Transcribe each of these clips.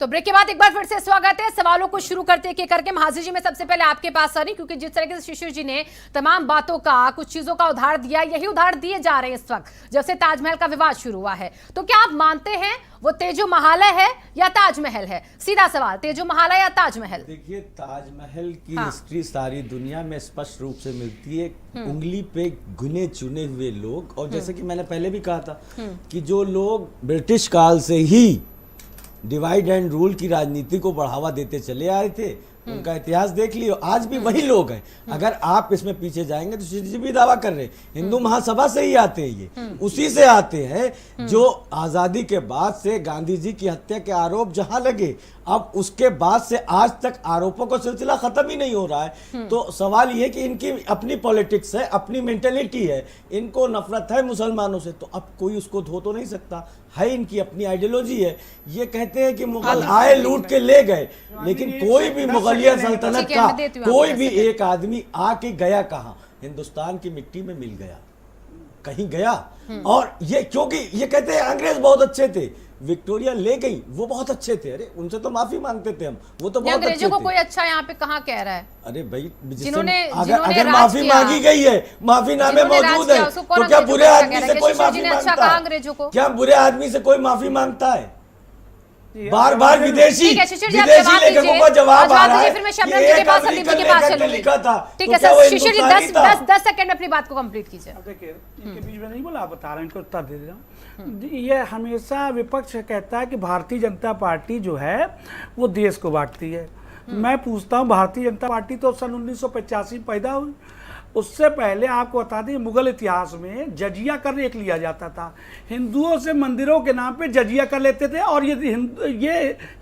तो ब्रेक के बाद एक बार फिर से स्वागत है। सवालों को शुरू करते एक एक करके महाजी जी, मैं सबसे पहले आपके पास आ रही, क्योंकि जिस तरीके से शिशिर जी ने तमाम बातों का, कुछ चीजों का उधार दिया, यही उधार दिए जा रहे हैं इस वक्त जब से ताजमहल का विवाद शुरू हुआ है। तो क्या आप मानते हैं वो तेजो महालय है या ताजमहल है? सीधा सवाल, तेजो महालय या ताजमहल? देखिए, ताजमहल की हिस्ट्री सारी दुनिया में स्पष्ट रूप से मिलती है। उंगली पे गिने चुने हुए लोग, और जैसे कि मैंने पहले भी कहा था कि जो लोग ब्रिटिश काल से ही डिवाइड एंड रूल की राजनीति को बढ़ावा देते चले आए थे, उनका इतिहास देख लियो, आज भी वही लोग हैं। अगर आप इसमें पीछे जाएंगे तो शिशिर जी भी दावा कर रहे हैं हिंदू महासभा से ही आते हैं, ये उसी से आते हैं जो आजादी के बाद से गांधी जी की हत्या के आरोप जहां लगे, अब उसके बाद से आज तक आरोपों का सिलसिला खत्म ही नहीं हो रहा है। तो सवाल ये कि इनकी अपनी पॉलिटिक्स है, अपनी मेंटेलिटी है, इनको नफरत है मुसलमानों से, तो अब कोई उसको धो तो नहीं सकता है। इनकी अपनी आइडियोलॉजी है। ये कहते हैं कि मुगल आए लूट के ले गए, लेकिन कोई भी मुगलिया सल्तनत का कोई भी एक आदमी आके गया कहाँ? हिंदुस्तान की मिट्टी में मिल गया, कहीं गया। और ये क्योंकि ये कहते हैं अंग्रेज बहुत अच्छे थे, विक्टोरिया ले गई, वो बहुत अच्छे थे, अरे उनसे तो माफी मांगते थे हम, वो तो बहुत अच्छे थे। को कोई अच्छा यहाँ पे कहाँ कह रहा है? अरे भाई, अगर माफी मांगी गई है, माफीनामे मौजूद है, तो क्या बुरे आदमी से कोई माफी मांगता है? क्या बुरे आदमी से कोई माफी मांगता है? बार बार विदेशी लेखकों का जवाब आ रहा है। फिर मैं शबनम जी के पास, संदीप जी के पास चलूंगी। ठीक है सर, शिशिर जी 10 सेकंड में अपनी बात को कंप्लीट कीजिए। देखिए, इनके बीच में नहीं बोला, आप बता रहे हैं, इनको उत्तर दे रहा हूँ। ये हमेशा विपक्ष कहता है कि भारतीय जनता पार्टी जो है वो देश को बांटती है। मैं पूछता हूँ, भारतीय जनता पार्टी तो सन 1985 पैदा हुई, उससे पहले आपको बता दें मुगल इतिहास में जजिया कर एक लिया जाता था। हिंदुओं से मंदिरों के नाम पे जजिया कर लेते थे, और ये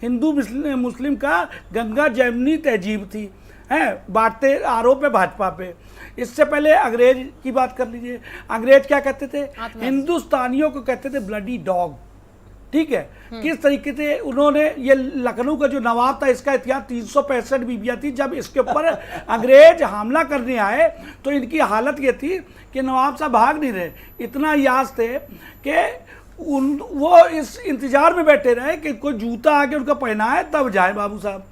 हिंदू मुस्लिम का गंगा जमुनी तहजीब थी, है बांटते आरोप है भाजपा पे। इससे पहले अंग्रेज की बात कर लीजिए, अंग्रेज क्या कहते थे? हिंदुस्तानियों को कहते थे ब्लडी डॉग। ठीक है, किस तरीके से उन्होंने, ये लखनऊ का जो नवाब था, इसका इतिहास 365 बीबियाँ थी। जब इसके ऊपर अंग्रेज हमला करने आए तो इनकी हालत ये थी कि नवाब साहब भाग नहीं रहे, इतना यास थे कि वो इस इंतजार में बैठे रहे कि कोई जूता आके उनका पहनाए तब जाए बाबू साहब।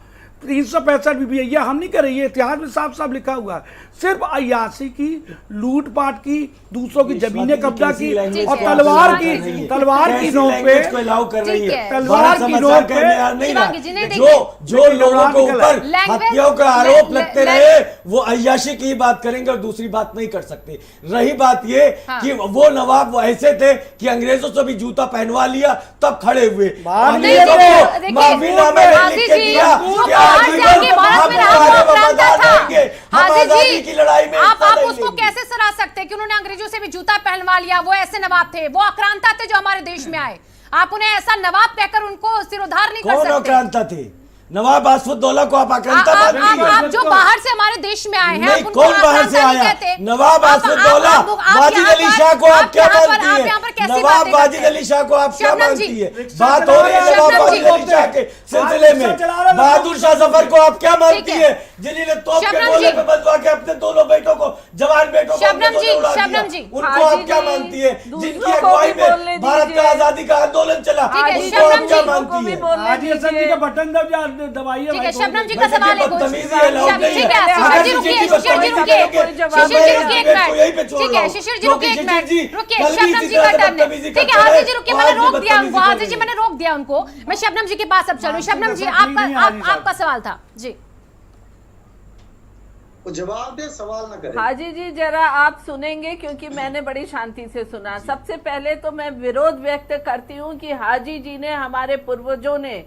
365 बीबियाँ, ये हम नहीं कर रही है, इतिहास में साफ साफ लिखा हुआ है। सिर्फ अय्याशी की, लूटपाट की, दूसरों की जमीनें कब्जा की, और तलवार की नोक पे, तलवार की नोक पे जो लोगों को ऊपर हत्याओं का आरोप लगते रहे वो अय्याशी की बात करेंगे और दूसरी बात नहीं कर सकते। रही बात ये कि वो नवाब वो ऐसे थे कि अंग्रेजों से भी जूता पहनवा लिया तब खड़े हुए, माफीनामा लिख के दिया कि की लड़ाई में आप उसको कैसे सराह सकते हैं कि उन्होंने अंग्रेजों से भी जूता पहनवा लिया? वो ऐसे नवाब थे, वो आक्रांता थे जो हमारे देश में आए। आप उन्हें ऐसा नवाब कहकर उनको सिरोधार नहीं कर सकते। कौन आक्रांता थे? नवाब आसफुद्दौला को आप आक्रांता मान लीजिए। आप जो बाहर से हमारे देश में आए हैं, कौन बाहर से आया? नवाब आसफुद्दौला, वाजिद अली शाह को आप क्या मानती है? नवाब वाजिद अली शाह को आप क्या मानती है? बात हो रही है नवाब वाजिद अली शाह के सिलसिले में। बहादुर शाह जफर को आप क्या मानती है, जिन्होंने तोप के गोले पे बंधवा के अपने दोनों बेटों को, जवान बेटों को उड़ा दिया? उनको आप क्या मानती है? जिनकी अगुवाई में भारत का आजादी का आंदोलन चला, उनको आप क्या मानती है? बटन दबाइए। ठीक है, शबनम जी का सवाल है कुछ। ठीक है, शिशिर जी रुकिए, शिशिर जी रुकिए एक मिनट, रुकिए, शबनम जी का टर्न है। ठीक है, हाजी जी रुकिए, मैंने रोक दिया उनको, हाजी जी मैंने रोक दिया उनको। मैं शबनम जी के पास अब चलूं। शबनम जी, आपका सवाल था जी। जवाब दे, सवाल न करें। हाजी जी जरा आप सुनेंगे, क्योंकि मैंने बड़ी शांति से सुना। सबसे पहले तो मैं विरोध व्यक्त करती हूँ कि हाजी जी ने, हमारे पूर्वजों ने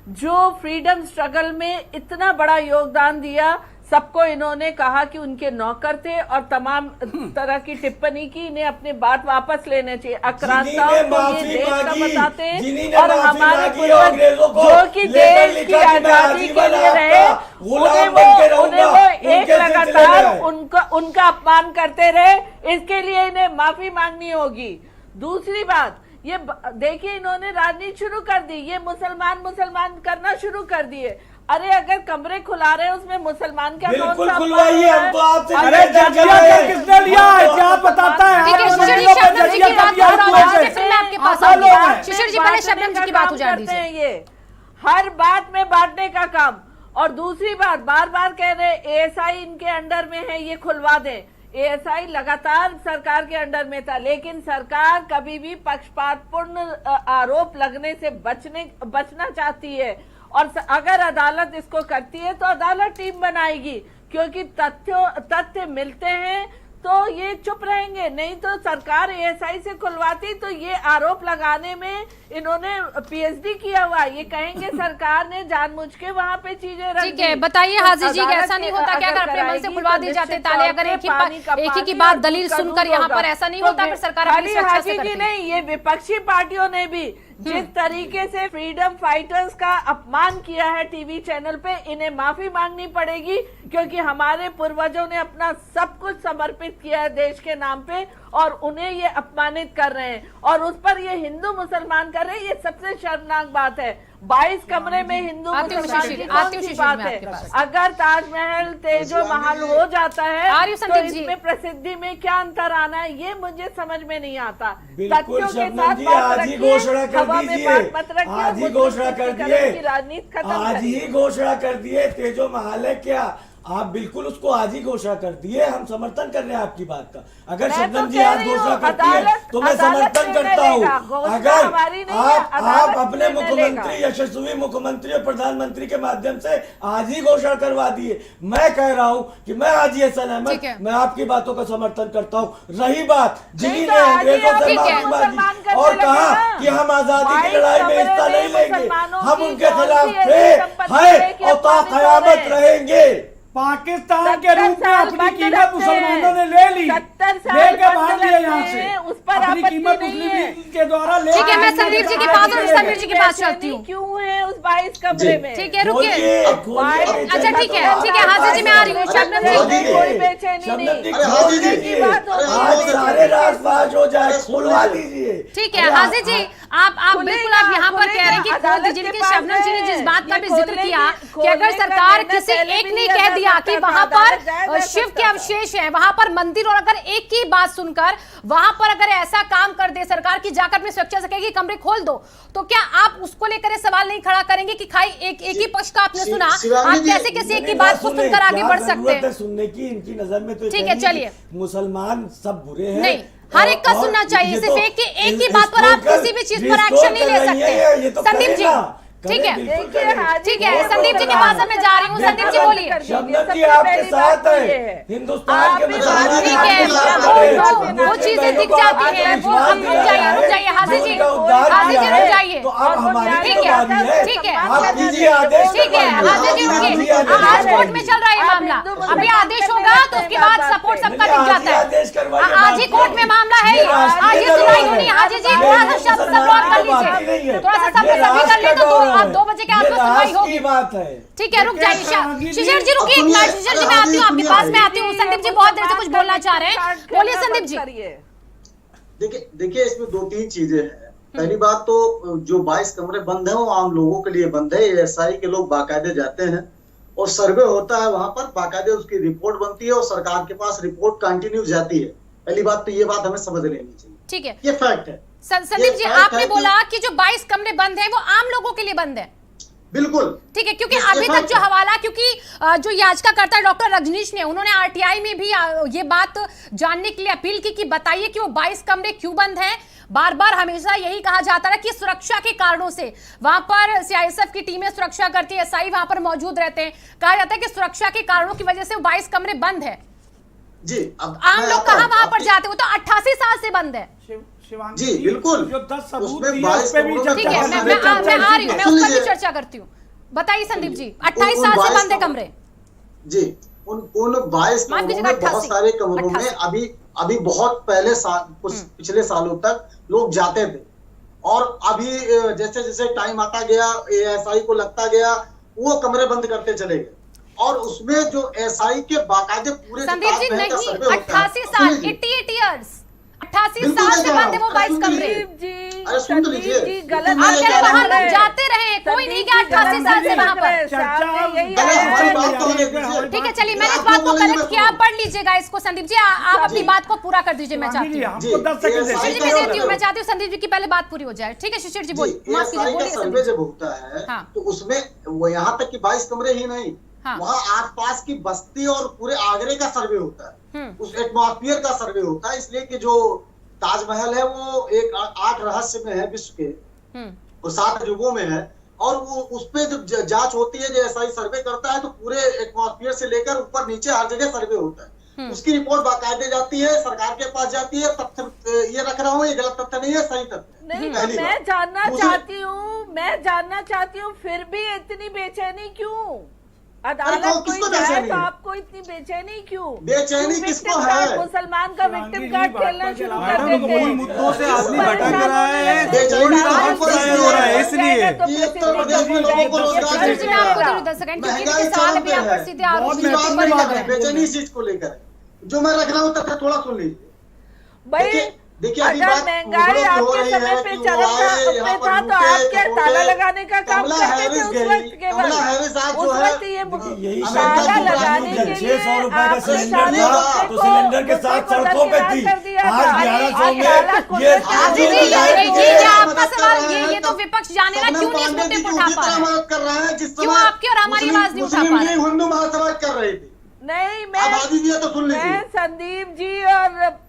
जो फ्रीडम स्ट्रगल में इतना बड़ा योगदान दिया, सबको इन्होंने कहा कि उनके नौकर थे और तमाम तरह की टिप्पणी की। इन्हें अपनी बात वापस लेने चाहिए। आक्रांताओं को ये देश का बताते हैं, और हमारे पूर्वज जो कि देश की आजादी के लिए रहे, उन्हें वो एक लगातार उनका अपमान करते रहे। इसके लिए इन्हें माफी मांगनी होगी। दूसरी बात, ये देखिए, इन्होंने राजनीति शुरू कर दी, ये मुसलमान करना शुरू कर दिए। अरे अगर कमरे खुला रहे हैं उसमें मुसलमान क्या बिल्कुल खुलवाइए, हम तो आपसे अरे किसने लिया है क्या बताता है? शिशिर जी पहले शबनम जी की बात उजाड़ दीजिए। हर बात में बांटने का काम। और दूसरी बात, बार बार कह रहे एएसआई इनके अंडर में है, ये खुलवा दें। एएसआई लगातार सरकार के अंडर में था, लेकिन सरकार कभी भी पक्षपातपूर्ण आरोप लगने से बचना चाहती है। और अगर अदालत इसको करती है तो अदालत टीम बनाएगी, क्योंकि तथ्य मिलते हैं तो ये चुप रहेंगे। नहीं तो सरकार एएसआई से खुलवाती तो ये आरोप लगाने में इन्होंने पीएचडी किया हुआ, ये कहेंगे सरकार ने जानबूझ के वहां पे चीजें रख दी। ठीक है, बताइए हाजिर जी, ऐसा नहीं होता क्या अगर अपने मन से खुलवा दिए जाते ताले, अगर एक ही की बात दलील सुनकर यहाँ पर ऐसा नहीं होता, फिर सरकार अपनी सुरक्षा से करती है? नहीं, ये विपक्षी पार्टियों ने भी जिस तरीके से फ्रीडम फाइटर्स का अपमान किया है टीवी चैनल पे, इन्हें माफी मांगनी पड़ेगी, क्योंकि हमारे पूर्वजों ने अपना सब कुछ समर्पित किया है देश के नाम पे, और उन्हें ये अपमानित कर रहे हैं, और उस पर ये हिंदू मुसलमान कर रहे हैं। ये सबसे शर्मनाक बात है। 22 कमरे में हिंदू मुसलमान की कौन सी बात है? अगर ताजमहल तेजो महल हो जाता है तो इसमें प्रसिद्धि में क्या अंतर आना है, ये मुझे समझ में नहीं आता। बिल्कुल शबनम जी, आज ही घोषणा कर दीजिए, आज ही घोषणा कर दिए, राजनीति खत्म, आज ही घोषणा कर दिए। तेजो महल है क्या? आप बिल्कुल उसको आज ही घोषणा कर दिए, हम समर्थन कर रहे हैं आपकी बात का। अगर शबनम जी आज घोषणा करती है तो मैं समर्थन करता हूँ। अगर आप अपने मुख्यमंत्री, यशस्वी मुख्यमंत्री और प्रधानमंत्री के माध्यम से आज ही घोषणा करवा दिए, मैं कह रहा हूँ कि मैं आज ये सहमत, मैं आपकी बातों का समर्थन करता हूँ। रही बात जिन्हीं ने अंग्रेजों से माफी मांगी और कहा कि हम आजादी की लड़ाई में हिस्सा नहीं लेंगे, हम उनके खिलाफ थे, हैं और क़यामत रहेंगे। पाकिस्तान के रूप में अपनी कीमत मुसलमानों ने ले ली, लेके भाग लिया यहाँ से, उस पर अपनी कीमत मुस्लिम लीग के द्वारा ले। ठीक है, मैं संदीप जी के पास और समीर जी के पास चलती हूँ। क्यों है उस 22 कमरे में? ठीक है, रुकिए। अच्छा ठीक है, हाजिर जी मैं आ रही हूँ। शबनम जी, कोई बेचैनी नहीं, आज सारे राजपाट हो जाए, खुलवा दीजिए। ठीक है हाजिर जी, आप बिल्कुल आप यहाँ पर कह रहे हैं कि खोल दीजिए, लेकिन शबनम जी ने जिस बात का भी जिक्र किया कि अगर सरकार किसी एक ने कह दिया कि वहां पर शिव के अवशेष हैं, वहां पर मंदिर, और अगर एक की बात सुनकर वहां पर अगर ऐसा काम कर दे सरकार की, जाकर अपनी सुरक्षा से कहेगी कमरे खोल दो, तो क्या आप उसको लेकर सवाल नहीं खड़ा करेंगे कि खाई एक ही पक्ष का आपने सुना, आप कैसे किसी एक की बात को सुनकर आगे बढ़ सकते हैं? सुनने की इनकी नजर में तो ठीक है, चलिए, मुसलमान सब बुरे हैं, नहीं, हर एक का सुनना चाहिए, सिर्फ एक ही बात पर आप किसी भी चीज पर एक्शन नहीं ले सकते। संदीप जी, ठीक है, ठीक है, संदीप जी के पास मैं जा रही हूँ। संदीप जी बोलिए। शबनम जी आपके साथ है, हिंदुस्तान के ठीक है, वो चीजें दिख जाती हैं, वो हम रुक जाइए हाजिर जी रुक जाइए। ठीक है, हाजिर जी रुकिए, आज कोर्ट में चल रहा है मामला, अभी आदेश होगा तो उसके बाद सपोर्ट सबका दिख जाता है। आज ही कोर्ट में मामला है, आज ही सुनाई होनी है। हाजिर जी थोड़ा सा शब्द सब और कर लीजिए, थोड़ा सा सब सभी कर ले तो आप 2 बजे के आसपास सुनवाई होगी। बात है, ठीक है, रुक जाइए। शिशिर जी रुकिए एक मिनट, शिशिर जी मैं आती हूँ आपके पास, मैं आती हूँ। संदीप जी बहुत देर से कुछ बोलना चाह रहे हैं, बोलिए संदीप जी। देखिए इसमें 2-3 चीजें हैं। पहली बात तो जो 22 कमरे बंद है वो आम लोगों के लिए बंद है। एएसआई के लोग बाकायदे जाते हैं और सर्वे होता है, वहां पर बाकायदे उसकी रिपोर्ट बनती है और सरकार के पास रिपोर्ट कंटिन्यू जाती है। पहली बात तो ये बात हमें समझ लेनी चाहिए, ठीक है, ये फैक्ट है। संदीप जी आपने बोला कि जो 22 कमरे बंद हैं वो आम लोगों के लिए बंद है, बिल्कुल ठीक है, क्योंकि अभी तक जो हवाला, क्योंकि जो याचिकाकर्ता डॉक्टर रजनीश ने, उन्होंने आरटीआई में भी ये बात जानने के लिए अपील की कि बताइए कि वो 22 कमरे क्यों बंद हैं। बार बार हमेशा यही कहा जाता रहा कि सुरक्षा के कारणों से वहां पर सीआईएसएफ की टीमें सुरक्षा करती है, एसआई वहां पर मौजूद रहते हैं, कहा जाता है कि सुरक्षा के कारणों की वजह से 22 कमरे बंद है जी। आम लोग कहां वहां पर जाते, वो तो 88 साल से बंद है जी, बिल्कुल। जो 10 सबूत उसमें दिए उस पे भी ठीक है, मैं आ रही हूँ, मैं उस पर भी चर्चा करती हूँ। बताइए संदीप जी, 28 साल से बंद है कमरे जी। उन 22 कमरों में बहुत सारे कमरों में अभी बहुत पहले पिछले सालों तक लोग जाते थे, और अभी जैसे जैसे टाइम आता गया, एएसआई को लगता गया, वो कमरे बंद करते चले गए, और उसमें जो एसआई के बाकायदे पूरे संदीप जी नहीं, 88 साल, 88 इयर्स, 88 साल से बंद है वो 22 कमरे। अरे सुन तो लीजिए। जी गलत आप कह रहे वहां लोग जाते रहे, कोई नहीं गया 88 साल से वहां पर। ठीक है, चलिए मैंने इस बात को करेक्ट किया, आप पढ़ लीजिएगा इसको। संदीप जी आप अपनी बात को पूरा कर दीजिए, मैं चाहती हूँ। हमको 10 सेकंड दे। शिशिर जी मैं देती हूँ, मैं चाहती हूँ संदीप जी की पहले बात पूरी हो जाए। ठीक है शिशिर जी माफ कीजिए, बोलिए सर्वे जब होता है हाँ। तो उसमें वो यहाँ तक कि 22 कमरे ही नहीं, हाँ। वहाँ आसपास की बस्ती और पूरे आगरे का सर्वे होता है, उस एटमॉस्फेयर का सर्वे होता है। इसलिए कि जो ताजमहल है वो एक 8 रहस्य में है विश्व के, वो 7 अजूबों में है, और वो उस पे जब जांच होती है, जो एसआई सर्वे करता है तो पूरे एटमॉस्फेयर से लेकर ऊपर नीचे हर जगह सर्वे होता है। उसकी रिपोर्ट बाकायदे जाती है, सरकार के पास जाती है। तथ्य ये रख रहा हूँ, ये गलत तथ्य नहीं है, सही तथ्य नहीं। पहली मैं बात। जानना दूसरी- चाहती हूँ फिर भी इतनी बेचैनी क्यों? अरे अदालत तो कोई किसको जाए बेचैनी तो है? आपको इतनी बेचैनी क्यों? बेचैनी क्यों किसको victim है? card, मुसलमान का विक्टिम कार्ड खेलना शुरू कर मैडम, देते हैं। मूल मुद्दों से आदमी भटक रहा है, बेचैनी तो काम हमको पर इसलिए हो रहा है, इसलिए कि उत्तर प्रदेश में लोगों को रोजगार शिशिर जी मैं आपको मिलेगा। दूँ 10 सेकंड, क्योंकि महंगाई इनके सवाल चरम अभी पे आप है। पर सीधे आरोप बहुत भी महत्वपूर्ण बात लग है, रहे हैं। बेचैनी इस चीज को लेकर जो मैं रख रहा हूँ तथ्य थोड़ा सुन लीजिए। भाई देखिए अभी अगर बात महंगाई मुगलों की हो आपके रही समय है पे कि वो चरम आए, पे यहाँ पर था तो लूटे, आप क्या खपोटे। ताला लगाने का काम कमला करते थे हैरिस उस गई, वक्त केवल? कमला हैरिस आज उस जो है वक्त ये यही ताला शायद लगाने के लिए 600 रुपए का आपने सिलेंडर सारे था, मुद्दे तो को- सिलेंडर के मुद्दे साथ को सड़कों पे दरकिनार थी। कर दिया आज था। 1100 में ताला खुद ये से जी जी ताला ये को- आपका सवाल ये तो विपक्ष जाने ना क्यों नहीं इस मुद्दे को उठा पा रहा है? मदद कर रहे हैं जिस क्यों समय आपकी और हमारी आवाज नहीं उठा पा रहे? हिंदू महासभा कर रही थी। नहीं आबादी दिया तो सुन मैं लीजिए। संदीप जी और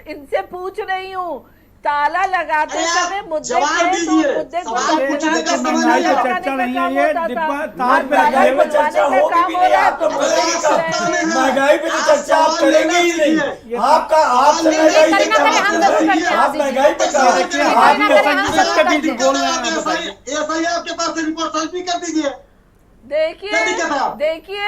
इनसे पूछ रही हूँ, ताला लगाते अरे आप समय मुद्दे जवाब थे तो दीजिए। मुद्दे को सवाल पूछने का समय महंगाई नहीं पे है। चर्चा नहीं है, ये डिब्बा ताज पे ताला लगा है। में चर्चा होगी भी नहीं, आप तो करेंगे कब? महंगाई पे तो चर्चा आप करेंगे ही नहीं। आपका आप महंगाई पे करें ना करें, हम जरूर करते हैं। आप महंगाई पे कहा देखिए, आप आप ना करें, हम जरूर सत्य भी करते हैं। बोल रहे हैं, बताइए। ऐसा ही आपके पास से रिपोर्ट सर्च भी कर दीजिए। देखिए क्या दिक्कत है? देखिए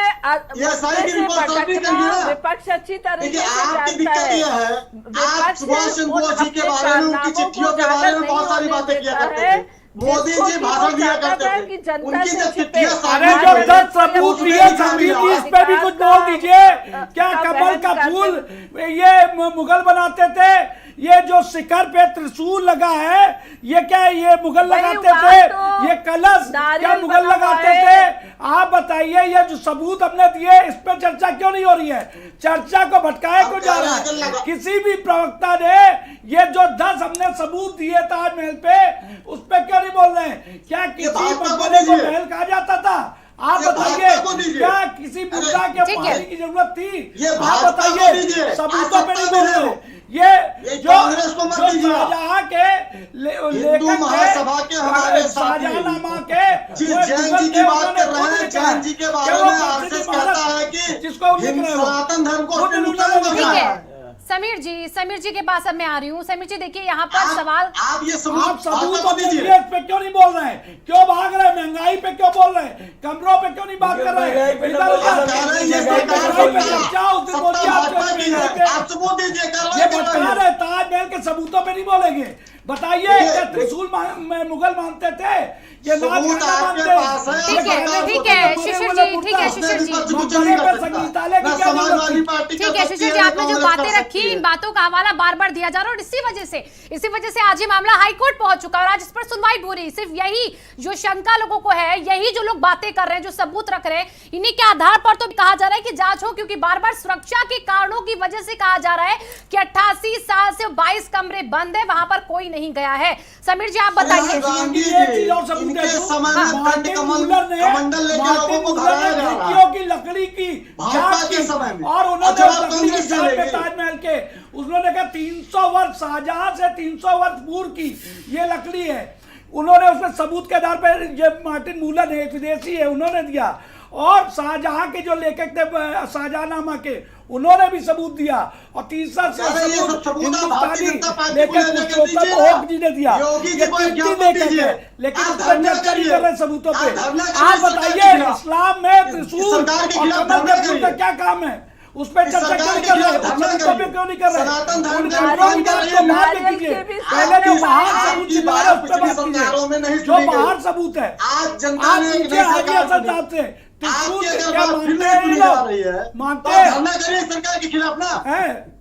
ये सारी की रिपोर्ट सर्च भी भटकना करिए ना। विपक्ष अच्छी तरह देखिए से आपकी जानता दिक्कत है। यह है, आप विपक्ष सुभाष चंद्र उन बोस जी के अपने बारे में, उनकी कारनामों चिट्ठियों को के बारे में उजागर बहुत सारी नहीं बातें होने किया देता करते है, थे। मोदी जिसको जी कि भाषण वो दिया चाहता करते था थे। कि जनता उनकी से जब छिपे। चिट्ठियां अरे सामने जो आई, 10 सबूत दिए संदीप जी, इस पे भी कुछ बोल दीजिए। क्या का कमल का बहन फूल करते- ये मुगल बनाते थे? ये जो शिखर पे त्रिशूल लगा है, ये क्या ये मुगल भाई लगाते वहाँ थे? तो ये कलश नारियल क्या मुगल बना हुआ लगाते है। थे? आप बताइए, ये जो सबूत हमने दिए इस पे चर्चा क्यों नहीं हो रही है? चर्चा को भटकाए क्यों जा रहा है? किसी भी प्रवक्ता ने ये जो 10 हमने सबूत दिए ताजमहल पे, उस पे क्यों नहीं बोल रहे हैं? क्या किसी भाजपा को मकबरे को दीजिए। महल कहा जाता था? आप ये बताइए, भाजपा को दीजिए। क्या किसी मुद्दा के ठीक है। पानी की जरूरत थी? ये आप भाजपा को बताइए, दीजिए। सबूतों पे आप नहीं सत्ता बोल में रहे हो। हैं। ये जो कांग्रेस को मत जो दीजिए। शाहजहां के हिंदू महासभा के हमारे साथी शाहजहानामा के जिस वो जैन मुगल जी थे, की बात उन्होंने कर रहे खुद हैं, लिखा जैन जी के कि बारे वो में प्रसिद्ध आरएसएस महाराज कहता है कि जिसको लिख रहे हो। सनातन धर्म को खुद उसने उन्होंने नुकसान ठीक पहुंचाया है समीर जी के पास अब मैं आ रही हूँ। समीर जी देखिए यहाँ पर आप- सवाल आप ये आप सबूत सबूत भाजपा को दीजिए। इस पे क्यों नहीं बोल रहे हैं? क्यों भाग रहे हैं? महंगाई पे क्यों बोल रहे हैं? कमरों पे क्यों नहीं बात कर रहे महंगाई हैं? पे इधर तो उधर बोल कह रहे हैं ये महंगाई सरकार पे की चर्चा उस दिन सत्ता बोलिए आप भाजपा की है। क्यों आप सबूत दीजिए, ये कार्रवाई बता करवाइए। रहे ताजमहल के सबूतों पे नहीं बोलेंगे। बताइए, देखिए, क्या त्रिशूल मुगल मानते थे? ये नाच सबूत गाना आपके मानते पास है। ठीक है, ठीक है, शिशिर जी, ठीक है, शिशिर जी। मकबरे पे संगीतालय की क्या जरूरत थी? ठीक है शिशिर जी, आपने जो बातें रखी इन बातों का हवाला बार बार दिया जा रहा है और इसी वजह से आज ये मामला हाई कोर्ट पहुंच चुका है और आज इस पर सुनवाई हो रही है। सिर्फ यही जो शंका लोगों को है, यही जो लोग बातें कर रहे हैं, जो सबूत रख रहे हैं, इन्हीं के आधार पर तो कहा जा रहा है कि जांच हो, क्योंकि बार बार सुरक्षा के कारणों की वजह से कहा जा रहा है कि 88 साल से 22 कमरे बंद है, वहां पर कोई नहीं गया है। समीर जी आप बताइए। गांधी ये चीज और सबूत इनके है जो समय में मार्टिन कमल मूलर ने कमंडल लेकर लोगों को भगाया जा रहा खिड़कियों है। की लकड़ी की भाजपा जांच के की समय में। और और उन्होंने जब आप लकड़ी की कांग्रेस जांच चले में गए। ताजमहल के उन्होंने कहा 300 वर्ष शाहजहां से 300 वर्ष पूर्व की ये लकड़ी है। उन्होंने उसमें सबूत के आधार पर, ये मार्टिन मूलर है, एक विदेशी है, उन्होंने दिया। और शाहजहां के जो लेखक थे शाहजहानामा के, उन्होंने भी सबूत दिया। और तीसरा सबूत हिंदुस्तानी लेखक पुरुषोत्तम ओक जी ने दिया। ये कीमती लेखक है, लेकिन उस पर चर्चा नहीं कर रहे सबूतों पे। आप बताइए, इस्लाम में त्रिशूल और कमल के फूल का क्या काम है? उस पर चर्चा क्यों नहीं कर रहे? सबूतों पे क्यों नहीं कर रहे? उन खबरों की बात को बाद में कीजिए। पहले जो बाहर सबूत छिपा रहे उस पर बात कीजिए। जो बाहर सबूत है, आज जनता आप ने एक पूछे नई हाजी सरकार हसन चुनी। साहब से, त्रिशूल आपकी अगर क्या बात फिर मानते नहीं हैं सुनी ये जा लोग? रही है, मानते तो हैं? धरना करिए सरकार के खिलाफ ना। हैं?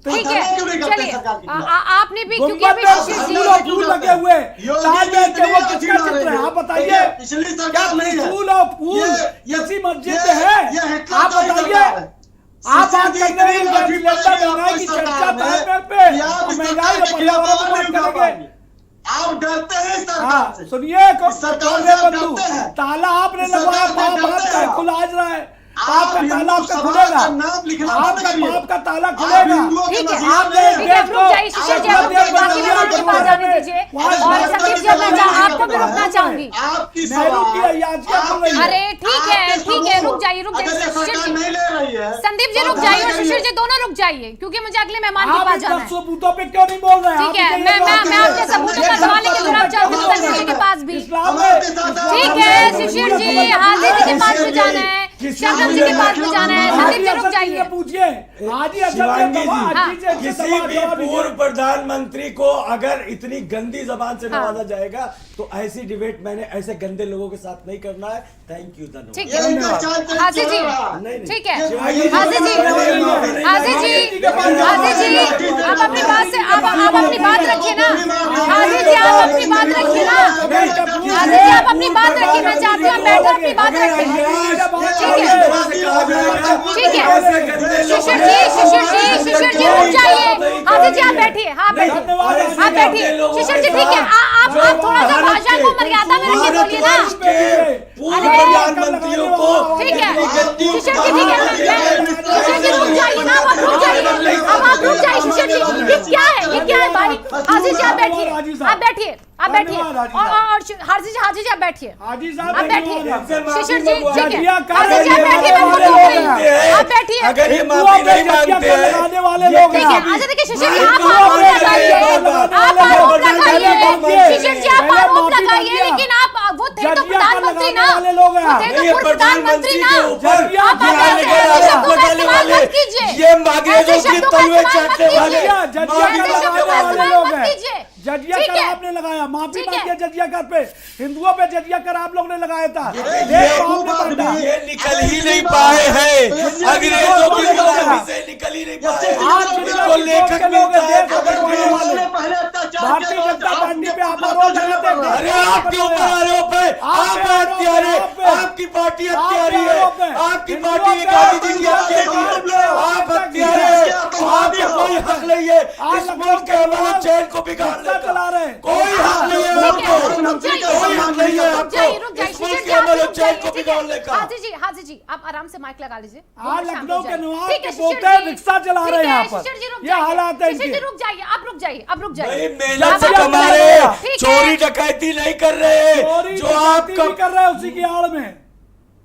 ठीक धरना है क्यों नहीं करते चलिए सरकार के खिलाफ? आपने भी क्योंकि गुम्बद अभी में शिशिर जी फूल और फूल लगे हुए योगी ताजमहल जी के वो इतनी किसका अच्छी चित्र है? नारे आप हैं। बताइए पिछली क्या सरकार नहीं है। फूल और फूल किसी मस्जिद में है? ये हिटलर आप का ही बताइए। सरकार है। आप बात शिशिर जी कर रहे हैं इतनी लाठी कि जनता पड़ी महंगाई आपकी की सरकार चर्चा में ताजमहल पे कि आप इस महंगाई सरकार और के खिलाफ पर्यावरण आवाज की नहीं बात उठा करेंगे। पाएंगे। आप डरते हैं इस सरकार हाँ से। सुनिए सरकार से आप बंधु डरते हैं। ताला आपने इस सरकार लगवाया से पाप डरते आपका हैं। खुला आज रहा है आप पाप का हिंदू ताला आपका समाज खुलेगा का नाम लिखना बंद आपका करिए। पाप का ताला आप खुलेगा हिंदुओं के ठीक है मसीहा आप नहीं ठीक है आप रुक जाइए शिशिर जी आप रुक बाकी मेहमानों के पास जाने दीजिए और संदीप जी आपको भी रुकना चाहूंगी आपकी नेहरू की सवाल अयाचियां खुल रही है। अरे ठीक है रुक जाइए अगर ये शिशिर सरकार जी नहीं ले रही है संदीप जी तो रुक जाइए और धरना शिशिर करिए। जी दोनों रुक जाइए क्योंकि मुझे अगले मेहमान के आप पास इन जाना है सबूतों पे क्यों नहीं बोल रहे हैं? ठीक है आप मैं बताइए आपके सबूतों का सवाल लेके जवाब चाहूंगी संदीप जी के पास भी इस्लाम में हमारे साथ आप ठीक है शिशिर जी हाजिर जी के पास भी जाना है शबनम जी के पास भी जाना है संदीप जी रुक जाइए पूछिए आज ही शिवांगी हाँ। किसी भी पूर्व प्रधानमंत्री को अगर इतनी गंदी जबान से नवाजा जाएगा तो ऐसी डिबेट मैंने ऐसे गंदे लोगों के साथ नहीं करना है। थैंक यू धन्यवाद। ठीक ये है इनका चाल चल हाजिर जी नहीं, ठीक है शिवांगी हाजिर जी हाजिर जी आप अपनी बात से आप अपनी बात रखिए ना हाजिर जी आप अपनी बात रखिए ना हाजिर जी आप अपनी बात रखिए मैं चाहती हूँ बैठकर अपनी बात रखिए ठीक है शिशिर जी रुक जाइए हाजिर जी आप बैठिए हाँ बैठिए शिशिर जी ठीक है आप थोड़ा सा भाषा को मर्यादा में रखिए बोलिए ना पूर्व प्रधानमंत्रियों को ठीक है शिशिर जी ठीक है शिशिर जी रुक जाइए ना आप रुक जाइए अब आप रुक जाइए शिशिर जी ये क्या है भाई हाजिर जी आप बैठिए और हाजिर जी आप बैठिए हाजी साहब आप बैठिए शिशिर जी ठीक है जजिया कर हाजिर जी आप बैठिए मैं फोन रोक रही हूँ आप बैठिए अगर ये माफी नहीं मांगते हैं लगाने वाले लोग ठीक है अच्छा देखिए शिशिर जी आप आरोप लगाइए आप आरोप लगाइए शिशिर जी आप आरोप लगाइए लेकिन आप वो थे तो प्रधानमंत्री ना वो थे तो पूर्व प्रधानमंत्री ना आप ऐसे शब्दों का इस्तेमाल मत कीजिए ये मांगे ऐसे जो कि शब्दों का तलवे इस्तेमाल मत चाटने कीजिए जजिया ऐसे कर शब्दों का वाले इस्तेमाल लोग मत हैं कीजिए जजिया कर आपने लगाया माफी ठीक है। मांगिए जजिया कर पे हिंदुओं पे जजिया कर आप लोग ने लगाया था ये देश को आपने बांटा। ये निकल ही नहीं पाए हैं अंग्रेजों की गुलामी से निकल ही नहीं पाए आज इनको लेखक मिलता है पहले अत्याचार भारतीय जनता पार्टी पे आप आरोप लगाते हैं अरे आपके ऊपर आरोप है आप हत्यारे आपकी पार्टी हत्यारी है आपकी पार्टी ने गांधी जी की हत्या की है आप हत्यारे आपको कोई हक नहीं है इस मुल्क के अमन और चैन को बिगाड़ने चला का रहे हैं कोई हक नहीं है आपको कोई हक नहीं है आपको इस मुल्क के अमन और चैन को बिगाड़ने का हाजिर जी आप आराम से माइक लगा लीजिए आज लखनऊ के नवाब ठीक है, के शिशिर पोते जी। रिक्शा चला रहे हैं यहाँ पर। शिशिर जी रुक ये जाइए। हालात है शिशिर जी इनके। रुक जाइए आप रुक जाइए भाई आप मेहनत से रुक कमा जाइए। रहे हैं ठीक है। चोरी डकैती नहीं कर रहे चोरी हैं जो डकैती आपका भी कर रहे हैं उसी की आड़ में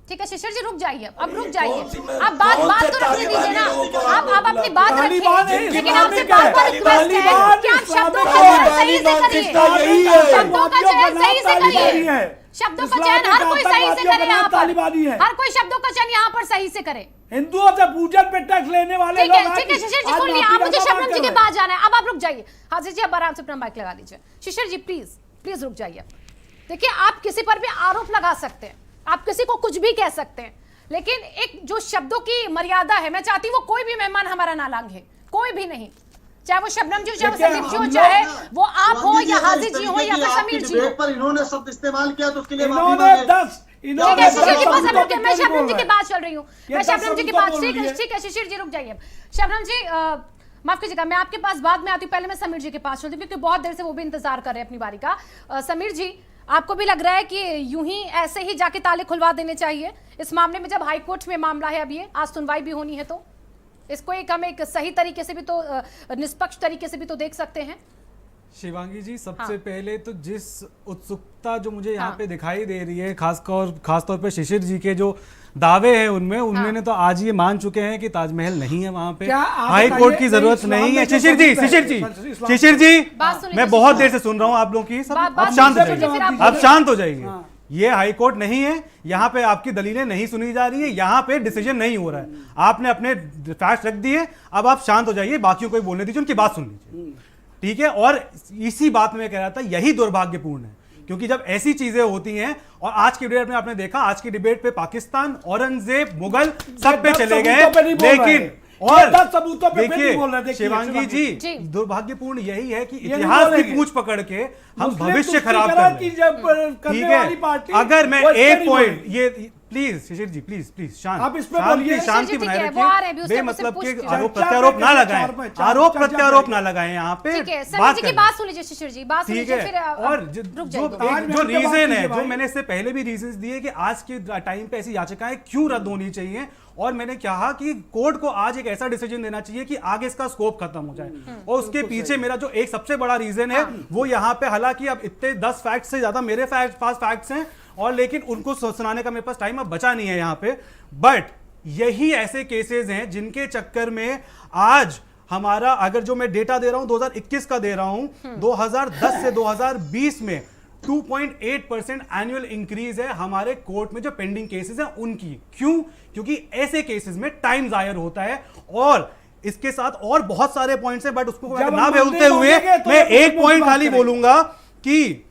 ठीक है शिशिर जी रुक जाइए अब रुक जाइए कौन सी मैं- आप बात कौन से तो रखने दीजिए ना तालिबानी लोगों को आप अपनी बात तालिबान रखिए नहीं, लेकिन आपसे इस्लामिक बार बार है। रिक्वेस्ट है तालिबान कि आप शब्दों का इस्लामिक चयन सही से मानसिकता करिए यही है। शब्दों का चयन सही से तालिबानी करिए है। शब्दों का इस्लामिक चयन हर कोई सही से आतंकवादियों करे का नाम यहाँ तालिबानी पर है। हर कोई शब्दों का चयन यहाँ पर सही से करे हिंदुओं से पूजन पे टैक्स लेने वाले ठीक लोग है आज शिशिर जी आज सुन लिया माफी आप मुझे का शबनम बात जी के कर रहे पास जाना है अब आप रुक जाइए हाजिर जी अब आराम से अपना माइक लगा लीजिए शिशिर जी प्लीज रुक जाइए देखिए आप किसी पर भी आरोप लगा सकते हैं आप किसी को कुछ भी कह सकते हैं लेकिन एक जो शब्दों की मर्यादा है मैं चाहती हूँ वो कोई भी मेहमान हमारा ना लांघे कोई भी नहीं चाहे वो शबनम जी हो चाहे वो संदीप जी हो चाहे वो आप हो या हाजिर जी हो या फिर समीर जी हो पर इन्होंने शब्द इस्तेमाल किया तो उसके लिए माफी इन्होंने मांगे। 10 ठीक है शिशिर जी बस अब रुकिए मैं शब्दों शबनम जी पे के पास चल रही हूँ ये मैं दस शबनम जी के शब्दों पास बोल ठीक रही है है। ठीक है शिशिर जी रुक जाइए शबनम जी माफ कीजिएगा मैं आपके पास बाद में आती हूँ पहले मैं समीर जी के पास चलती हूँ क्योंकि बहुत देर से वो भी इंतजार कर रहे हैं अपनी बारी का समीर जी आपको भी लग रहा है कि यूं ही ऐसे ही जाके ताले खुलवा देने चाहिए इस मामले में जब हाईकोर्ट में मामला है अब ये आज सुनवाई भी होनी है तो इसको एक हम एक सही तरीके से भी तो निष्पक्ष तरीके से भी तो देख सकते हैं शिवांगी जी सबसे हाँ। पहले तो जिस उत्सुकता जो मुझे यहाँ हाँ। पे दिखाई दे रही है खासतौर पे शिशिर जी के जो दावे हैं उनमें उन्होंने तो आज ये मान चुके हैं कि ताजमहल नहीं है वहाँ पे क्या आप हाई कोर्ट की बताइए, जरूरत इस्लाम नहीं में है जो शिशिर जी सबूत है, शिशिर जी इस्लाम- शिशिर जी बात सुन लीजिए, मैं बहुत शिशिर देर से सुन रहा हूँ आप लोगों की सब बात अब शांत हो सुन लीजिए, जाइए फिर आप अब बोलिए। शांत हो जाइए हाँ। ये हाई कोर्ट नहीं है यहाँ पे आपकी दलीलें नहीं सुनी जा रही है यहाँ पे डिसीजन नहीं हो रहा है आपने अपने फैक्ट रख दिए अब आप शांत हो जाइए बाकियों को भी बोलने दीजिए उनकी बात सुन लीजिए ठीक है और इसी बात में मैं कह रहा था यही दुर्भाग्यपूर्ण है क्योंकि जब ऐसी चीजें होती हैं और आज की डिबेट में आपने देखा आज की डिबेट पे पाकिस्तान औरंगजेब मुगल सब पे दस चले सबूतों पे गए नहीं बोल रहे लेकिन हैं। और 10 सबूतों पे फिर देखिए भी बोल रहे थे। शिवांगी जी, जी। दुर्भाग्यपूर्ण यही है कि नहीं इतिहास की बोलेंगे। पूंछ पकड़ के हम मुस्लिम भविष्य खराब कर रहे की हैं। जब ठीक करने वाली है, पार्टी अगर मैं वो इस पे एक नहीं पॉइंट बोलेगी। ये प्लीज शिशिर जी प्लीज शांत, आप इस पे बोलिए। शांति शिशिर जी, बनाए ठीक है, वो आ रहे हैं, अभी रखिए, उससे मुझसे बेमतलब पूछ के लीजिए। आरोप चर्चा प्रत्यारोप ना पे लगाएं, चार पे चार आरोप चर्चा प्रत्यारोप पे। ना लगाएं यहाँ पे। ठीक है, बात समीर जी की करें। बात सुन लीजिए शिशिर जी, बात सुन ठीक लीजिए, है, फिर और रुक जो जाइए दो। आज जो मिनट के बाद रीजन है, कीजिए जो भाई। मैंने इससे पहले भी रीजंस दिए कि आज के टाइम पे ऐसी याचिकाएं क्यों रद्द होनी चाहिए, और मैंने कहा कि कोर्ट को आज एक ऐसा डिसीजन देना चाहिए कि आगे इसका स्कोप खत्म हो जाए। और उसके पीछे मेरा जो एक सबसे बड़ा रीजन है वो यहाँ पे, हालांकि अब इतने 10 फैक्ट से ज्यादा मेरे पास फैक्ट्स हैं, और लेकिन उनको सुनाने का मेरे पास टाइम अब बचा नहीं है यहाँ पे, बट यही ऐसे केसेस हैं जिनके चक्कर में आज हमारा, अगर जो मैं डेटा दे रहा हूं 2021 का दे रहा हूं, 2010 से 2020 में 2.8% एनुअल इंक्रीज है हमारे कोर्ट में जो पेंडिंग केसेस हैं उनकी। क्यों? क्योंकि ऐसे केसेस में टाइम जायर होता है, और इसके साथ और बहुत सारे पॉइंट्स हैं, बट उसको जब ना हम बोलते हुए मांगेंगे तो मैं ये एक पॉइंट बात खाली करेंगे। बोलूंगा कि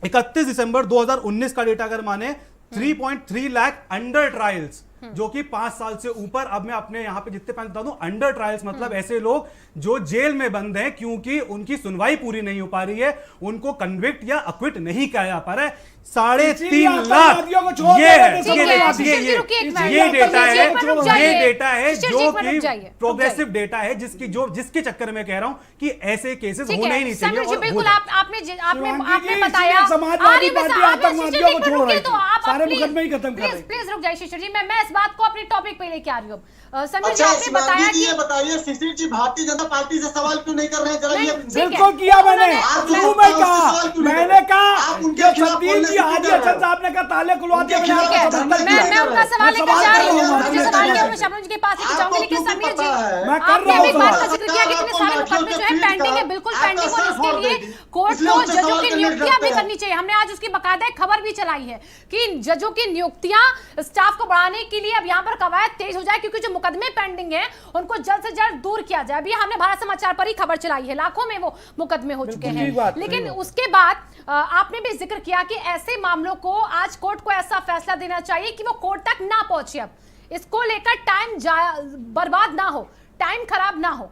31 दिसंबर 2019 का डेटा अगर माने 3.3 लाख अंडर ट्रायल्स, जो कि 5 साल से ऊपर, अब मैं अपने यहां पे जितने बता दूं, अंडर ट्रायल्स मतलब ऐसे लोग जो जेल में बंद हैं क्योंकि उनकी सुनवाई पूरी नहीं हो पा रही है, उनको कन्विक्ट या अक्विट नहीं किया जा पा रहा है। 3.5 लाख ये है, ठीक है, शिशिर जी रुकिए एक मिनट, ये डेटा है, एक मिनट रुक जाइए। ये डेटा है शिशिर जी, जो एक मिनट कि रुक जाइए, प्रोग्रेसिव डेटा है, जिसके चक्कर में कह रहा हूं कि ऐसे केसेस ठीक होने ही है नहीं चाहिए। समीर जी, और बिल्कुल हो जाए। आपने शिवांगी जी, बताया, इसीलिए समाजवादी आरिफ पार्टी साहब, आतंकवादियों को शिशिर जी, छोड़ रही रुकिए तो थी। आप सारे प्लीज, मुकदमे ही खत्म कर प्लीज रही। प्लीज रुक जाइए शिशिर जी, मैं इस बात को अपने टॉपिक पे लेके आ रही हूँ। समीर जी अच्छा आपने बताया शिवांगी जी, कि ये बताइए शिशिर जी भारतीय जनता पार्टी से सवाल क्यों नहीं कर रहे हैं, जरा ये ठीक है। बिल्कुल किया मैंने, आप शुरू जो में उससे कहा, सवाल क्यों नहीं मैंने कर रहे? कहा आप उनके जब खिलाफ सतीश बोलने जी से हाजी क्यों डर हसन रहे साहब ने कहा ताले खुलवा दिए, उनके मैंने खिलाफ आपको धरना समर्थन दिया। किया। मैं उनका सवाल लेकर सवाल जा कर रही रहा हूँ, हूँ, मुझे मैं सवाल कर किया, रहा मैं शबनम जी के पास लेके आपको जाऊंगी, लेकिन क्यों समीर पता जी है? मैं कर आपने रहा अभी हूँ बात का सवाल। जिक्र किया कि इतने सारे सरकार मुकदमे जो है आपको पेंडिंग है, पीट बिल्कुल कर पेंडिंग, और आपका इसके साथ लिए देगी। कोर्ट इसलिए को उससे जजों सवाल की करने नियुक्तियां भी डरते हैं। करनी चाहिए। हमने आज उसकी बाकायदा एक खबर भी चलाई है कि जजों की नियुक्तियां स्टाफ को बढ़ाने के लिए अब यहाँ पर कवायद तेज हो जाए, क्योंकि जो मुकदमे पेंडिंग है उनको जल्द से जल्द दूर किया जाए। अभी हमने भारत समाचार पर ही खबर चलाई है, लाखों में वो मुकदमे हो चुके ठीक बात, हैं। सही लेकिन बात। उसके बाद आपने भी जिक्र किया कि ऐसे मामलों को आज कोर्ट को ऐसा फैसला देना चाहिए कि वो कोर्ट तक ना पहुंचे, अब इसको लेकर टाइम बर्बाद ना हो, टाइम खराब ना हो।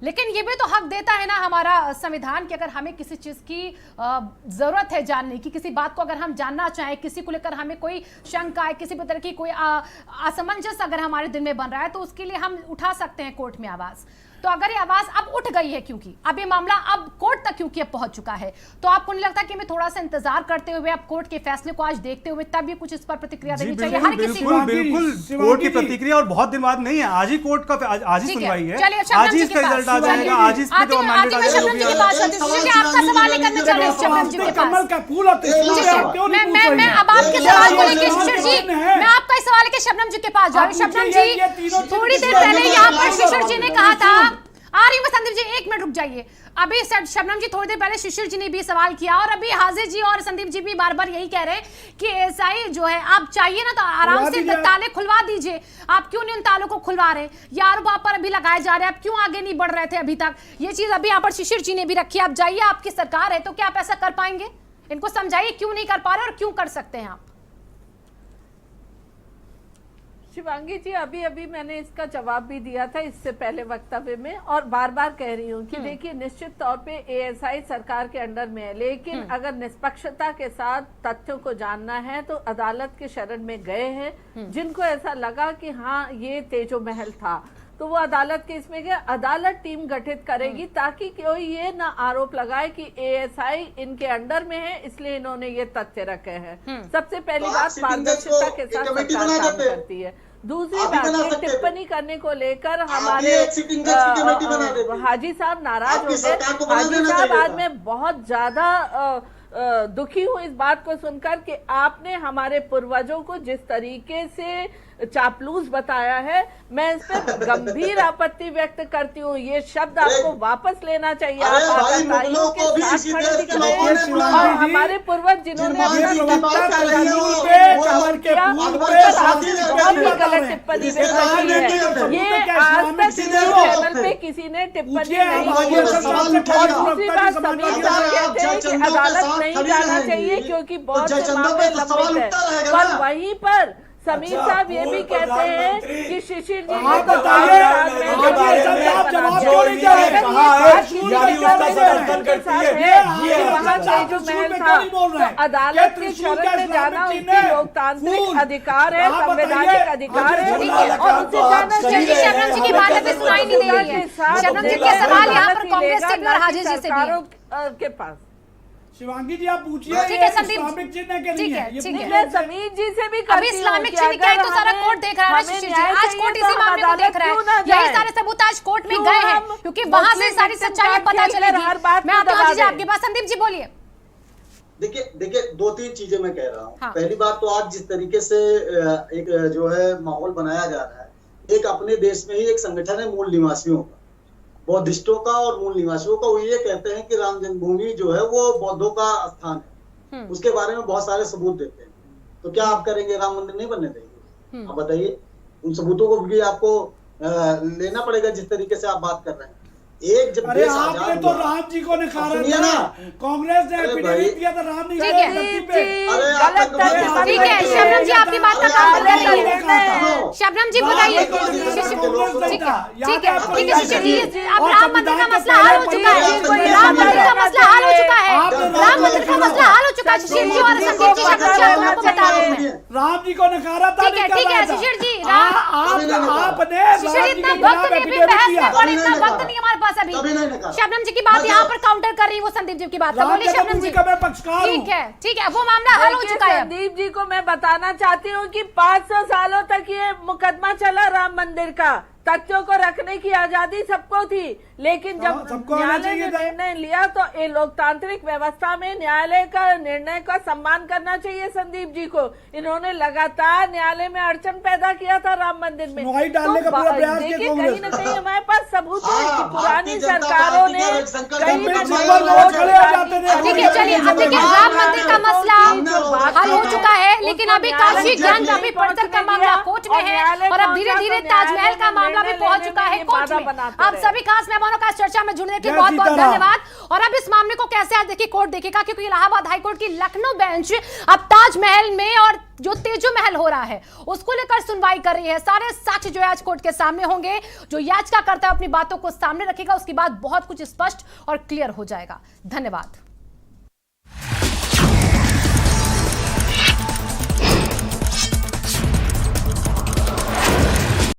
लेकिन ये भी तो हक देता है ना हमारा संविधान कि अगर हमें किसी चीज की जरूरत है जानने की, किसी बात को अगर हम जानना चाहें, किसी को लेकर हमें कोई शंका है, किसी भी तरह की कोई असमंजस अगर हमारे दिल में बन रहा है, तो उसके लिए हम उठा सकते हैं कोर्ट में आवाज। तो अगर ये आवाज अब उठ गई है, क्योंकि अब ये मामला अब कोर्ट तक क्योंकि अब पहुंच चुका है, तो आपको नहीं लगता कि हमें थोड़ा सा इंतजार करते हुए, अब कोर्ट के फैसले को आज देखते हुए तब भी कुछ इस पर प्रतिक्रिया देनी चाहिए हर किसी को? बिल्कुल बिल्कुल, शिवांगी कोर्ट की जी। प्रतिक्रिया और बहुत दिन बाद नहीं है, आज ही कोर्ट का आज ही ठीक है। सुनवाई है, चलिए, शबनम आज ही जी इसका के पास, रिजल्ट आ चलिए। जाएगा, आज ही इस पे जो आज मैंडेट आ मैं शबनम जी के जाएगा। पास आती हूँ। शिशिर जी, आपका सवाल ही करना चाह रहे हैं शबनम जी के पास। कमल का फूल होते हैं, जी, आप क्यों नहीं पूछ रही मैं हैं? अब आपके ये सवाल को ये लेके ये शिशिर जी, प्रश्न है। मैं आपका इस सवाल के शबनम जी के पास जा रही हूँ। आप शबनम पूछिए, ये जी, तीनों थोड़ी देर चीजें पहले ये यहाँ ये पर ये शिशिर जी ने ये कहा ये था, ये आ रही हूँ संदीप जी, एक मिनट रुक जाइए। अभी शबनम जी थोड़ी देर पहले शिशिर जी ने भी सवाल किया, और अभी हाजिर जी और संदीप जी भी बार बार यही कह रहे हैं कि एएसआई जो है, आप चाहिए ना तो आराम से ताले खुलवा दीजिए, आप क्यों नहीं उन तालों को खुलवा रहे? यार वहां पर अभी लगाए जा रहे हैं, आप क्यों आगे नहीं बढ़ रहे थे अभी तक? ये चीज अभी यहाँ पर शिशिर जी ने भी रखी है। आप जाइए, आपकी सरकार है, तो क्या आप ऐसा कर पाएंगे? इनको समझाइए क्यों नहीं कर पा रहे और क्यों कर सकते हैं आप। शिवांगी जी, अभी अभी मैंने इसका जवाब भी दिया था इससे पहले वक्तव्य में, और बार बार कह रही हूँ कि देखिए, निश्चित तौर पे एएसआई सरकार के अंडर में है, लेकिन अगर निष्पक्षता के साथ तथ्यों को जानना है तो अदालत के शरण में गए हैं। जिनको ऐसा लगा कि हाँ ये तेजो महल था, तो वो अदालत के इसमें गए, अदालत टीम गठित करेगी ताकि कोई ये ना आरोप लगाए कि एएसआई इनके अंडर में है इसलिए इन्होंने ये तथ्य रखे हैं। सबसे पहली तो बात, आप सिटिंग जज पारदर्शिता को के एक साथ कमेटी सरकार बना काम देते। करती है। दूसरी आप ही बात, बना ये सकते थे। टिप्पणी करने को लेकर आप हमारे ये एक सिटिंग जज की कमेटी बना देते। हाजी साहब नाराज आपकी हो सरकार को गए। बना हाजी देना साहब, चाहिए आज था। मैं बहुत ज्यादा दुखी हूँ इस बात को सुनकर कि आपने हमारे पूर्वजों को जिस तरीके से चापलूस बताया है, मैं इस पर गंभीर आपत्ति व्यक्त करती हूँ। ये शब्द आपको वापस लेना चाहिए। अरे आप भाई, आतंकवादियों मुगलों के को भी साथ इसी खड़े देश दिख के रहे लोगों हैं, ने बुलाया और है। हमारे पूर्वज जिन्होंने जिनकी अपनी बात बात कर रही है, करनी वो है, कमल के क्या फूल उन पे पर शादी आपने करके बहुत ही बता गलत रहे हैं। टिप्पणी इसके व्यक्त बाद की में है। क्या सबूत ये है क्या आज इस्लामिक तक सीधे न्यूज़ हो? चैनल पे किसी ने टिप्पणी पूछिए, नहीं आप की। आगे से सवाल उठाएगा। और दूसरी बात, समीर साहब कहते हैं कि अदालत नहीं जाना चाहिए क्योंकि बहुत से मामले लंबित है, पर वहीं पर समीर साहब ये भी कहते हैं कि शिशिर जी ने आप तो बताइए, आप जवाब क्यों नहीं दे रहे? अदालत के शरण में जाना उनकी लोकतांत्रिक अधिकार है, संवैधानिक अधिकार है। और उसे जाना चलिए, शबनम जी की बात अभी सुनाई नहीं दे रही है। शबनम जी के सवाल यहाँ पर कांग्रेस के और हाजी जी से भी है। के पास शिवांगी जी आप पूछिए, ठीक है संदीप, इस्लामिक चिन्ह के ठीक लिए है, ये ठीक है। मैं समीर जी से भी अभी करती हूँ इस्लामिक कि चिन्ह क्या है अगर तो सारा हमें- कोर्ट देख रहा है हमें शिशिर जी। न्याय आज चाहिए कोर्ट तो इसी हम मामले को अदालत देख रहा क्यों ना है। यही जाएं? सारे सबूत आज कोर्ट में क्यों गए हैं, हम क्योंकि वहां से मुस्लिम सारी victim सच्चाई card पता खेल कर चलेगी। हर बात मैं को आती हूँ दबा हाजी जी दें। आपके पास। संदीप जी बोलिए। देखिए 2-3 चीजें मैं कह रहा हूँ। हाँ। पहली बात तो आज जिस तरीके से एक जो है माहौल बनाया जा रहा है, एक अपने देश में ही एक संगठन है मूल निवासियों का, बौद्धिस्टों का और मूल निवासियों का। वो ये कहते हैं कि राम जन्मभूमि जो है वो बौद्धों का स्थान है, उसके बारे में बहुत सारे सबूत देते हैं। तो क्या आप करेंगे? राम मंदिर नहीं बनने देंगे? आप बताइए। उन सबूतों को भी आपको लेना पड़ेगा जिस तरीके से आप बात कर रहे हैं। एक जब अरे देश आपने आजाद तो हुआ, राम जी को नकारा सुनिए था, ना। कांग्रेस ने अरे एफिडेविट भाई। दिया था राम नहीं ठीक गए है। धरती पे। अरे आप गलत तक तथ्य बात ठीक नहीं है, करते। शबनम जी आपकी बात का काम अरे कर रही आप है। सुनो। शबनम जी राम बताइए। एक बार शिशिर- देश के लोग सुनो। ठीक है, ठीक है, आपको ठीक है याद शिशिर करिए। जी, अब और राम मंदिर का संविधान मसला के हल हो पहले चुका है। पढ़िए, राम मंदिर का मसला हल हो चुका है। आप राम मंदिर का मसला हल हो चुका है। शिशिर जी और संदीप जी, शबनम जी आप दोनों को बता रहे हैं। राम जी को नकारा था, ठीक है, नहीं ठीक कर है, रहा था। शिशिर जी, राम- आपने शिशिर राम जी इतना के वक्त खिलाफ नहीं, फिर एफिडेविट बहस दिया। में पड़े, इतना कभी नहीं वक्त नकारा। नहीं हमारे पास अभी। कभी नहीं नकारा। शबनम जी की बात बाकी यहाँ आप- पर काउंटर कर रही है वो संदीप जी की बात का। राम बोलिए शबनम जी। जन्मभूमि का मैं पक्षकार हूँ। ठीक है, ठीक है, वो मामला हल हो देखिए, चुका है अब। संदीप जी को मैं बताना चाहती हूँ कि 500 सालों तक ये मुकदमा चला राम मंदिर का। तथ्यों को रखने की आजादी सबको थी, लेकिन जब सबको आना न्यायालय चाहिए ने था। निर्णय लिया तो ये लोकतांत्रिक व्यवस्था में न्यायालय का निर्णय का सम्मान करना चाहिए संदीप जी को। इन्होंने लगातार न्यायालय में अड़चन पैदा किया था राम मंदिर में। सुनवाई डालने का पूरा प्रयास किया देखिए, कांग्रेस कहीं न ने। कहीं हमारे पास सबूत है हाँ, कि पुरानी भारतीय जनता सरकारों पार्टी ने का रविशंकर कहीं न जब कहीं लोग लोग खड़े हो जाते थे, ठीक है, चलिए, अब देखिए राम मंदिर का मसला हल हो चुका है, लेकिन अभी काशी गंज, अभी परिसर का मामला कोर्ट में है और अब धीरे धीरे ताजमहल का मामला भी पहुंच चुका है कोर्ट में। आप सभी खास मेहमानों का इस चर्चा में जुड़ने के लिए बहुत बहुत धन्यवाद। और अब इस मामले को कैसे आज देखिए कोर्ट देखेगा, क्योंकि इलाहाबाद हाईकोर्ट की लखनऊ बेंच अब ताजमहल में और जो तेजो महल हो रहा है उसको लेकर सुनवाई कर रही है। सारे साक्ष्य जो है आज कोर्ट के सामने होंगे। जो याचिका करता है अपनी बातों को सामने रखेगा, उसके बाद बहुत कुछ स्पष्ट और क्लियर हो जाएगा। धन्यवाद।